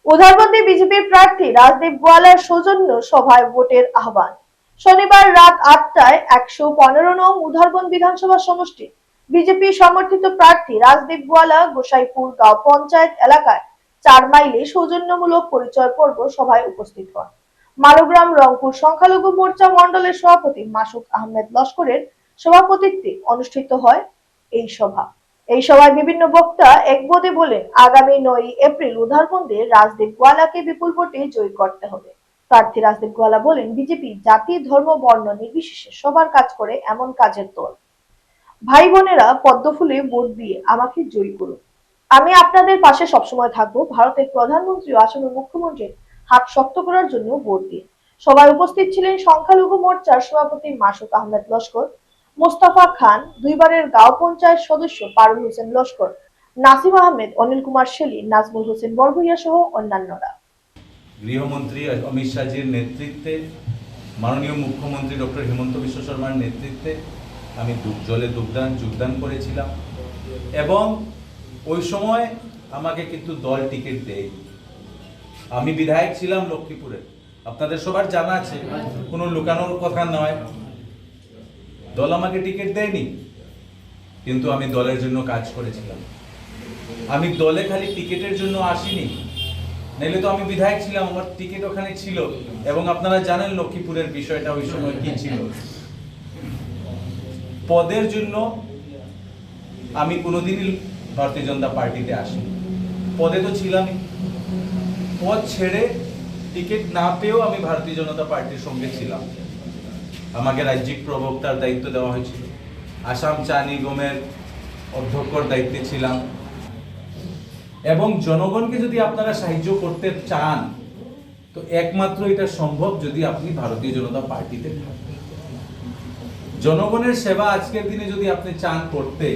উধারবন্দী বিজেপির প্রার্থী রাজদীপ গোয়ালার সৌজন্য সভায় ভোটের আহ্বান। শনিবার রাত 8টায় 115 নং উধারবন্দ বিধানসভা সমষ্টি বিজেপি সমর্থিত প্রার্থী রাজদীপ গোয়ালা গোসাইপুর গাঁও পঞ্চায়েত এলাকায় 4 মাইলে সৌজন্যমূলক পরিচয় পর্ব সভায় উপস্থিত হন। মালোগ্রাম রংপুর সংখ্যালঘু মোর্চা মন্ডলের সভাপতি মাসুক আহমেদ লস্করের সভাপতিত্বে অনুষ্ঠিত হয় এই সভায় বিভিন্ন বক্তা একমতে বলেন, আগামী 9 এপ্রিল উধারবন্দে রাজদীপ গোয়ালাকে বিপুল ভোটে জয়ী করতে হবে। প্রার্থী রাজদীপ গোয়ালা বলেন, বিজেপি জাতি ধর্ম বর্ণ নির্বিশেষে সবার কাজ করে এমন কাজের দল। ভাই বোনেরা, পদ্মফুলে ভোট দিয়ে আমাকে জয়ী করুন। আমি আপনাদের পাশে সবসময় থাকবো। ভারতের প্রধানমন্ত্রী ও আসামের মুখ্যমন্ত্রীর হাত শক্ত করার জন্য ভোট দিয়ে। সভায় উপস্থিত ছিলেন সংখ্যালঘু মোর্চার সভাপতি মাসুক আহমেদ লস্কর, মোস্তফা খান, দুইবারের গাঁও পঞ্চায়েত সদস্য পারুল হোসেন লস্কর, নাসিম আহমেদ, অনিল কুমার শেলি, নাজমুল হোসেন বরভুইয়া সহ অন্যান্যরা। গৃহমন্ত্রী অমিত শাহজির নেতৃত্বে, মাননীয় মুখ্যমন্ত্রী ডক্টর হিমন্ত বিশ্ব শর্মার নেতৃত্বে আমি জলে যোগদান করেছিলাম এবং ওই সময় আমাকে কিন্তু দল টিকিট দেয়। আমি বিধায়ক ছিলাম লক্ষ্মীপুরে, আপনাদের সবার জানা আছে, কোনো লুকানোর কথা নয়। দল আমাকে টিকিট দেয়নি, কিন্তু আমি দলের জন্য কাজ করেছিলাম। আমি দলে খালি টিকিটের জন্য আসিনি, নাইলে তো আমি বিধায়ক ছিলাম, আমার টিকিট ওখানে ছিল। এবং আপনারা জানেন লক্ষ্মীপুরের বিষয়টা ওই সময় কি ছিল। পদের জন্য আমি কোনোদিনই ভারতীয় জনতা পার্টিতে আসিনি, পদে তো ছিলামই। পদ ছেড়ে টিকিট না পেয়েও আমি ভারতীয় জনতা পার্টির সঙ্গে ছিলাম। আমাকে রাজ্যিক প্রবক্তার দায়িত্ব দেওয়া হয়েছিল, আসাম চা নিগমের অধ্যক্ষর দায়িত্বে ছিলাম। এবং জনগণকে যদি আপনারা সাহায্য করতে চান, তো একমাত্র এটা সম্ভব যদি আপনি ভারতীয় জনতা পার্টিতে থাকেন। জনগণের সেবা আজকের দিনে যদি আপনি চান করতে,